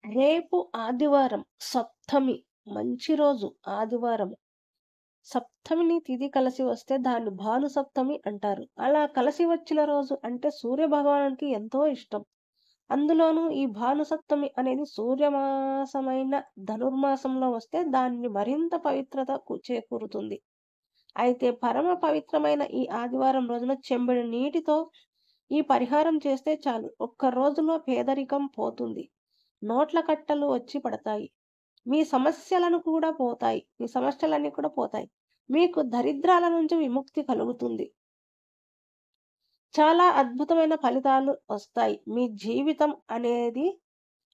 రేపు ఆదివారం. సప్తమి. మంచి రోజు ఆదివారం. సప్తమిని తిథి కలిసి వస్తే దాన్ని భానుసప్తమి అంటారు. అలా కలిసి వచ్చిన రోజు అంటే సూర్యభగవానుడికి ఎంతో ఇష్టం. అందులోనూ ఈ భానుసప్తమి అనేది సూర్యమాసమైన ధనుర్మాసంలో వస్తే దాన్ని మరింత పవిత్రత చేకూరుతుంది. అయితే పరమ పవిత్రమైన ఈ ఆదివారం రోజున చెంబెడు నీటితో ఈ పరిహారం చేస్తే చాలు. ఒక్క రోజులో పేదరికం పోతుంది. నోట్ల కట్టలు వచ్చి పడతాయి. మీ సమస్యలన్నీ కూడా పోతాయి. మీకు దరిద్రాల నుంచి విముక్తి కలుగుతుంది. చాలా అద్భుతమైన ఫలితాలు వస్తాయి. మీ జీవితం అనేది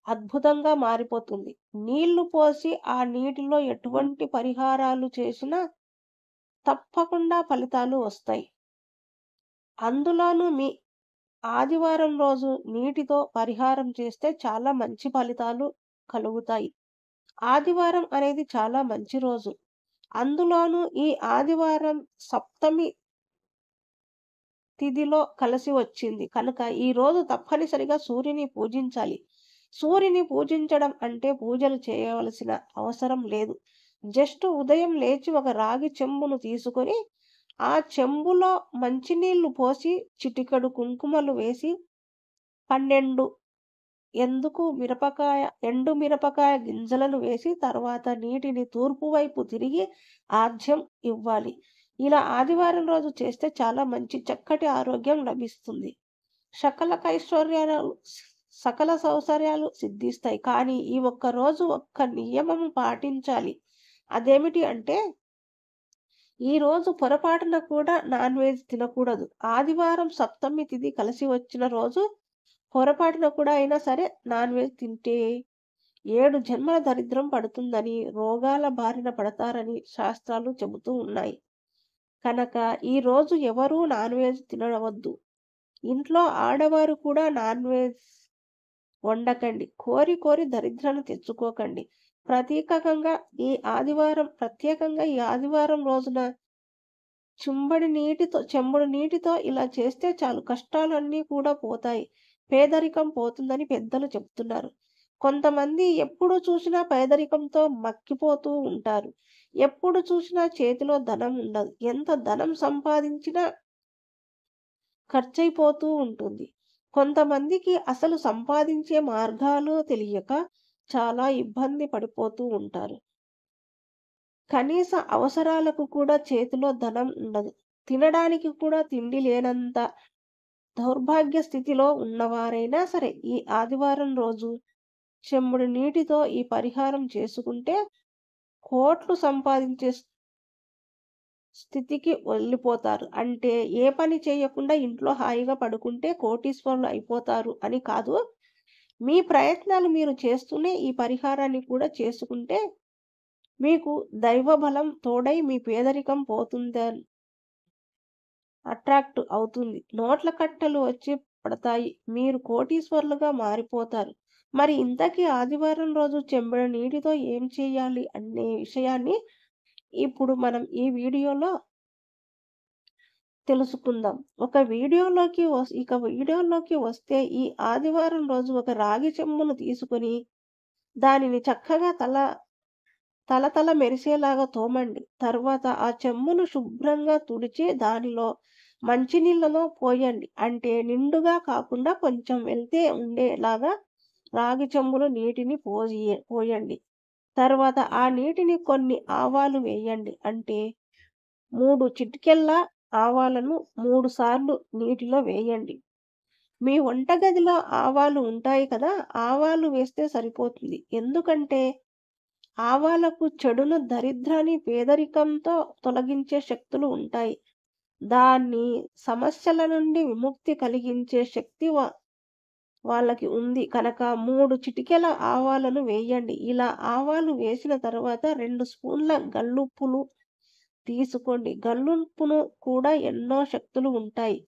అద్భుతంగా మారిపోతుంది. నీళ్లు పోసి ఆ నీటిలో ఎటువంటి పరిహారాలు చేసినా తప్పకుండా ఫలితాలు వస్తాయి. అందులోనూ మీ ఆదివారం రోజు నీటితో పరిహారం చేస్తే చాలా మంచి ఫలితాలు కలుగుతాయి. ఆదివారం అనేది చాలా మంచి రోజు. అందులోనూ ఈ ఆదివారం సప్తమి తిథిలో కలిసి వచ్చింది కనుక ఈరోజు తప్పనిసరిగా సూర్యుని పూజించాలి. సూర్యుని పూజించడం అంటే పూజలు చేయవలసిన అవసరం లేదు. జస్ట్ ఉదయం లేచి ఒక రాగి చెంబును తీసుకొని ఆ చెంబులో మంచినీళ్లు పోసి చిటికెడు కుంకుమలు వేసి 12 ఎండు మిరపకాయ గింజలను వేసి తర్వాత నీటిని తూర్పు వైపు తిరిగి ఆజ్యం ఇవ్వాలి. ఇలా ఆదివారం రోజు చేస్తే చాలా మంచి చక్కటి ఆరోగ్యం లభిస్తుంది. సకల సౌకర్యాలు సిద్ధిస్తాయి. కానీ ఈ ఒక్క రోజు ఒక్క నియమం పాటించాలి. అదేమిటి అంటే ఈ రోజు పొరపాటున కూడా నాన్ వెజ్ తినకూడదు. ఆదివారం సప్తమి తిథి కలిసి వచ్చిన రోజు పొరపాటున కూడా అయినా సరే నాన్ వెజ్ తింటే 7 జన్మల దరిద్రం పడుతుందని, రోగాల బారిన పడతారని శాస్త్రాలు చెబుతూ ఉన్నాయి. కనుక ఈ రోజు ఎవరూ నాన్ వెజ్ తినవద్దు. ఇంట్లో ఆడవారు కూడా నాన్ వెజ్ వండకండి. కోరి కోరి దరిద్రాన్ని తెచ్చుకోకండి. ప్రత్యేకంగా ఈ ఆదివారం రోజున చెంబుడు నీటితో ఇలా చేస్తే చాలు కష్టాలన్నీ కూడా పోతాయి. పేదరికం పోతుందని పెద్దలు చెప్తున్నారు. కొంతమంది ఎప్పుడు చూసినా పేదరికంతో మక్కిపోతూ ఉంటారు. ఎప్పుడు చూసినా చేతిలో ధనం ఉండదు. ఎంత ధనం సంపాదించినా ఖర్చయిపోతూ ఉంటుంది. కొంతమందికి అసలు సంపాదించే మార్గాలు తెలియక చాలా ఇబ్బంది పడిపోతూ ఉంటారు. కనీస అవసరాలకు కూడా చేతిలో ధనం ఉండదు. తినడానికి కూడా తిండి లేనంత దౌర్భాగ్య స్థితిలో ఉన్నవారైనా సరే ఈ ఆదివారం రోజు చెంబుడు నీటితో ఈ పరిహారం చేసుకుంటే కోట్లు సంపాదించే స్థితికి వెళ్ళిపోతారు. అంటే ఏ పని చేయకుండా ఇంట్లో హాయిగా పడుకుంటే కోటీశ్వరులు అయిపోతారు అని కాదు. మీ ప్రయత్నాలు మీరు చేస్తూనే ఈ పరిహారాన్ని కూడా చేసుకుంటే మీకు దైవబలం తోడై మీ పేదరికం పోతుందని అట్రాక్ట్ అవుతుంది. నోట్ల కట్టలు వచ్చి పడతాయి. మీరు కోటీశ్వరులుగా మారిపోతారు. మరి ఇంతకీ ఆదివారం రోజు చెంబెడు నీటితో ఏం చేయాలి అనే విషయాన్ని ఇప్పుడు మనం ఈ వీడియోలో తెలుసుకుందాం. వీడియోలోకి వస్తే ఈ ఆదివారం రోజు ఒక రాగి చెంబును తీసుకొని దానిని చక్కగా తల మెరిసేలాగా తోమండి. తర్వాత ఆ చెంబును శుభ్రంగా తుడిచి దానిలో మంచినీళ్ళను పోయండి. అంటే నిండుగా కాకుండా కొంచెం వెళ్తే ఉండేలాగా రాగి చెంబులో నీటిని పోయండి. తర్వాత ఆ నీటిని కొన్ని ఆవాలు వేయండి. అంటే 3 చిటికెళ్ళ ఆవాలను 3 సార్లు నీటిలో వేయండి. మీ వంటగదిలో ఆవాలు ఉంటాయి కదా! ఆవాలు వేస్తే సరిపోతుంది. ఎందుకంటే ఆవాలకు చెడును, దరిద్రాన్ని, పేదరికంతో తొలగించే శక్తులు ఉంటాయి. దాన్ని సమస్యల నుండి విముక్తి కలిగించే శక్తి వాళ్ళకి ఉంది. కనుక 3 చిటికెల ఆవాలను వేయండి. ఇలా ఆవాలు వేసిన తర్వాత 2 స్పూన్ల గల్లుప్పును తీసుకోండి. గల్లుప్పును కూడా ఎన్నో శక్తులు ఉంటాయి.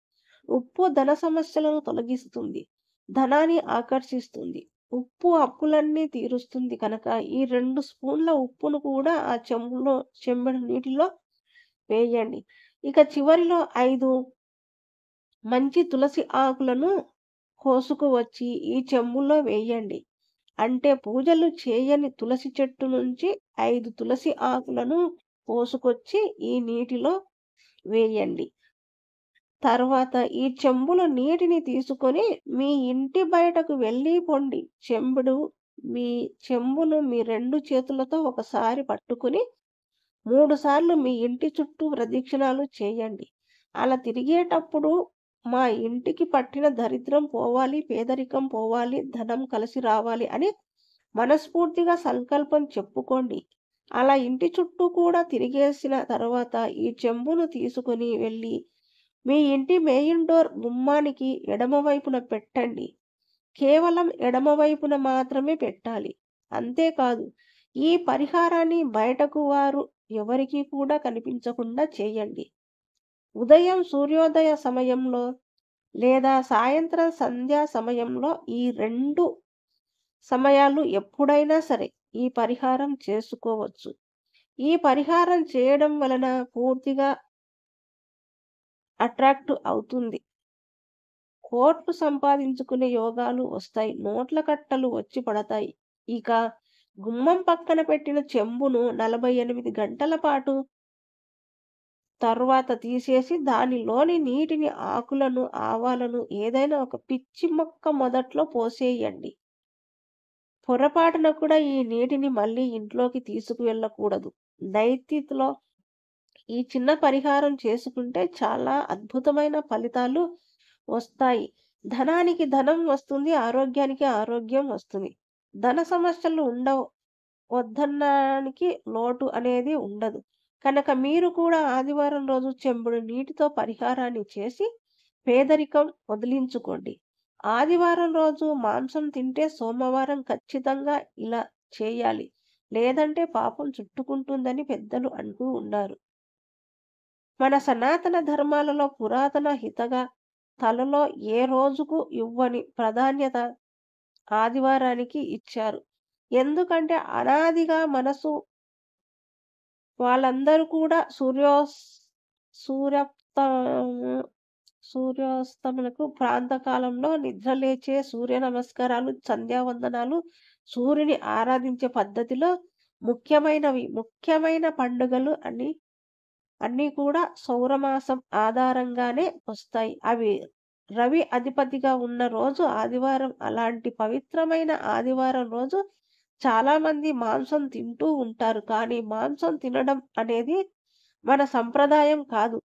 ఉప్పు ధన సమస్యలను తొలగిస్తుంది. ధనాన్ని ఆకర్షిస్తుంది. ఉప్పు అప్పులన్నీ తీరుస్తుంది కనుక ఈ 2 స్పూన్ల ఉప్పును కూడా ఆ చెంబెడు నీటిలో వేయండి. ఇక చివరిలో 5 మంచి తులసి ఆకులను కోసుకు వచ్చి ఈ చెంబులో వేయండి. అంటే పూజలు చేయని తులసి చెట్టు నుంచి 5 తులసి ఆకులను కోసుకొచ్చి ఈ నీటిలో వేయండి. తర్వాత ఈ చెంబులో నీటిని తీసుకొని మీ ఇంటి బయటకు వెళ్ళి పొండి. మీ చెంబును మీ 2 చేతులతో ఒకసారి పట్టుకొని 3 సార్లు మీ ఇంటి చుట్టూ ప్రదక్షిణాలు చేయండి. అలా తిరిగేటప్పుడు మా ఇంటికి పట్టిన దరిద్రం పోవాలి, పేదరికం పోవాలి, ధనం కలిసి రావాలి అని మనస్ఫూర్తిగా సంకల్పం చెప్పుకోండి. అలా ఇంటి చుట్టూ కూడా తిరిగేసిన తర్వాత ఈ చెంబును తీసుకొని వెళ్ళి మీ ఇంటి మెయిన్ డోర్ గుమ్మానికి ఎడమ వైపున పెట్టండి. కేవలం ఎడమ వైపున మాత్రమే పెట్టాలి. అంతేకాదు ఈ పరిహారాన్ని బయటకు వారు ఎవరికీ కూడా కనిపించకుండా చేయండి. ఉదయం సూర్యోదయ సమయంలో లేదా సాయంత్రం సంధ్యా సమయంలో ఈ 2 సమయాలు ఎప్పుడైనా సరే ఈ పరిహారం చేసుకోవచ్చు. ఈ పరిహారం చేయడం వలన పూర్తిగా అట్రాక్ట్ అవుతుంది. కోట్లు సంపాదించుకునే యోగాలు వస్తాయి. నోట్ల కట్టలు వచ్చి పడతాయి. ఇక గుమ్మం పక్కన పెట్టిన చెంబును 48 గంటల పాటు తరువాత తీసేసి దానిలోని నీటిని, ఆకులను, ఆవాలను ఏదైనా ఒక పిచ్చి మొక్క మొదట్లో పోసేయండి. పొరపాటున కూడా ఈ నీటిని మళ్ళీ ఇంట్లోకి తీసుకువెళ్ళకూడదు. నైతిలో ఈ చిన్న పరిహారం చేసుకుంటే చాలా అద్భుతమైన ఫలితాలు వస్తాయి. ధనానికి ధనం వస్తుంది. ఆరోగ్యానికి ఆరోగ్యం వస్తుంది. ధన సమస్యలు ఉండవు. వద్దనడానికి లోటు అనేది ఉండదు. కనుక మీరు కూడా ఆదివారం రోజు చెంబుడు నీటితో పరిహారాన్ని చేసి పేదరికం వదిలించుకోండి. ఆదివారం రోజు మాంసం తింటే సోమవారం ఖచ్చితంగా ఇలా చేయాలి. లేదంటే పాపం చుట్టుకుంటుందని పెద్దలు అంటూ ఉన్నారు. మన సనాతన ధర్మాలలో పురాతన హితగా తలలో ఏ రోజుకు ఇవ్వని ప్రాధాన్యత ఆదివారానికి ఇచ్చారు. ఎందుకంటే అనాదిగా మనసు వాళ్ళందరూ కూడా సూర్యాస్త సూర్యాస్తమనకు ప్రాంతకాలంలో నిద్రలేచే సూర్య నమస్కారాలు, సంధ్యావందనాలు, సూర్యుని ఆరాధించే పద్ధతిలో ముఖ్యమైన పండుగలు అన్నీ కూడా సౌరమాసం ఆధారంగానే వస్తాయి. అవి రవి అధిపతిగా ఉన్న రోజు ఆదివారం. అలాంటి పవిత్రమైన ఆదివారం రోజు చాలామంది మాంసం తింటూ ఉంటారు. కానీ మాంసం తినడం అనేది మన సంప్రదాయం కాదు.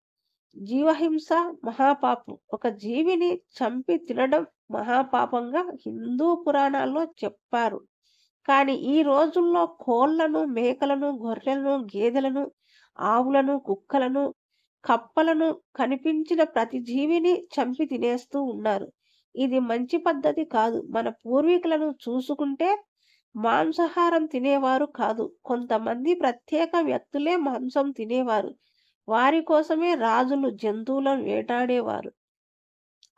జీవహింస మహాపాపం. ఒక జీవిని చంపి తినడం మహాపాపంగా హిందూ పురాణాల్లో చెప్పారు. కానీ ఈ రోజుల్లో కోళ్లను, మేకలను, గొర్రెలను, గేదెలను, ఆవులను, కుక్కలను, కప్పలను కనిపించిన ప్రతి జీవిని చంపి తినేస్తూ ఉన్నారు. ఇది మంచి పద్ధతి కాదు. మన పూర్వీకులను చూసుకుంటే మాంసాహారం తినేవారు కాదు. కొంతమంది ప్రత్యేక వ్యక్తులే మాంసం తినేవారు. వారి కోసమే రాజులు జంతువులను వేటాడేవారు.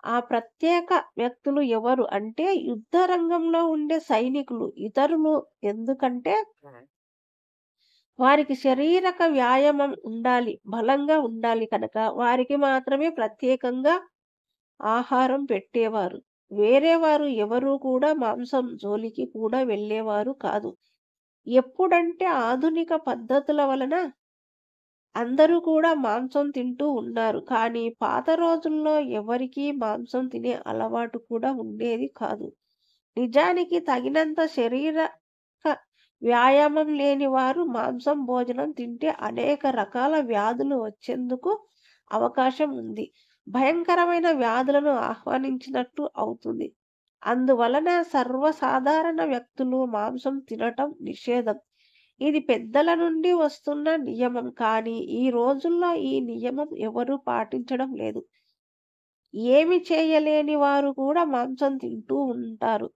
ఆ ప్రత్యేక వ్యక్తులు ఎవరు అంటే యుద్ధ రంగంలో ఉండే సైనికులు. ఇతరులు ఎందుకంటే వారికి శారీరక వ్యాయామం ఉండాలి, బలంగా ఉండాలి కనుక వారికి మాత్రమే ప్రత్యేకంగా ఆహారం పెట్టేవారు. వేరే వారు ఎవరు కూడా మాంసం జోలికి కూడా వెళ్ళేవారు కాదు. ఎప్పుడంటే ఆధునిక పద్ధతుల వలన అందరూ కూడా మాంసం తింటూ ఉన్నారు. కానీ పాత రోజుల్లో ఎవరికీ మాంసం తినే అలవాటు కూడా ఉండేది కాదు. నిజానికి తగినంత శారీరక వ్యాయామం లేని వారు మాంసం భోజనం తింటే అనేక రకాల వ్యాధులు వచ్చేందుకు అవకాశం ఉంది. భయంకరమైన వ్యాధులను ఆహ్వానించినట్టు అవుతుంది. అందువలన సర్వసాధారణ వ్యక్తులు మాంసం తినటం నిషేధం. ఇది పెద్దల నుండి వస్తున్న నియమం. కానీ ఈ రోజుల్లో ఈ నియమం ఎవరూ పాటించడం లేదు. ఏమి చేయలేని వారు కూడా మాంసం తింటూ ఉంటారు.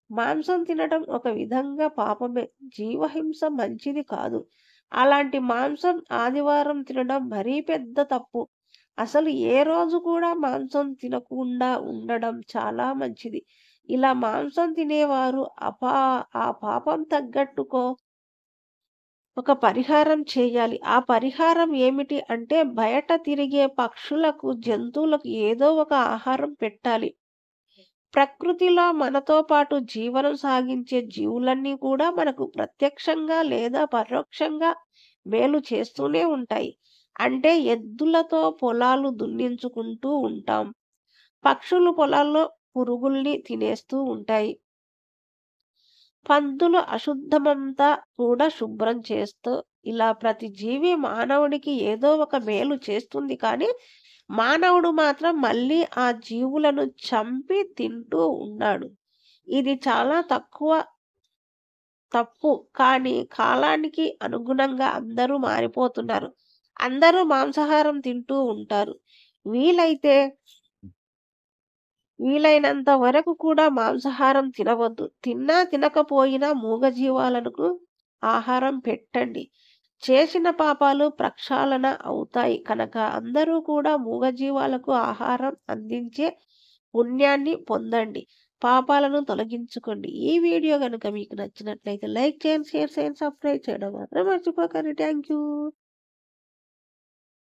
మాంసం తినడం ఒక విధంగా పాపమే. జీవహింస మంచిది కాదు. అలాంటి మాంసం ఆదివారం తినడం మరీ పెద్ద తప్పు. అసలు ఏ రోజు కూడా మాంసం తినకుండా ఉండడం చాలా మంచిది. ఇలా మాంసం తినేవారు ఆ పాపం తగ్గట్టుకో ఒక పరిహారం చేయాలి. ఆ పరిహారం ఏమిటి అంటే బయట తిరిగే పక్షులకు, జంతువులకు ఏదో ఒక ఆహారం పెట్టాలి. ప్రకృతిలో మనతో పాటు జీవనం సాగించే జీవులన్నీ కూడా మనకు ప్రత్యక్షంగా లేదా పరోక్షంగా మేలు చేస్తూనే ఉంటాయి. అంటే ఎద్దులతో పొలాలు దున్నించుకుంటూ ఉంటాం. పక్షులు పొలాల్లో పురుగుల్ని తినేస్తూ ఉంటాయి. పందులు అశుద్ధమంతా కూడా శుభ్రం చేస్తూ ఇలా ప్రతి జీవి మానవుడికి ఏదో ఒక మేలు చేస్తుంది కానీ, మానవుడు మాత్రం మళ్ళీ ఆ జీవులను చంపి తింటూ ఉన్నాడు. ఇది చాలా తప్పు. కానీ కాలానికి అనుగుణంగా అందరూ మారిపోతున్నారు. అందరూ మాంసాహారం తింటూ ఉంటారు. వీలైతే వీలైనంత వరకు కూడా మాంసాహారం తినవద్దు. తిన్నా తినకపోయినా మూగజీవాలకు ఆహారం పెట్టండి. చేసిన పాపాలు ప్రక్షాళన అవుతాయి కనుక అందరూ కూడా మూగజీవాలకు ఆహారం అందించే పుణ్యాన్ని పొందండి. పాపాలను తొలగించుకోండి. ఈ వీడియో గనుక మీకు నచ్చినట్లయితే లైక్ చేయండి, షేర్ చేయండి, సబ్స్క్రైబ్ చేయడం మాత్రం మర్చిపోకండి. Thank you.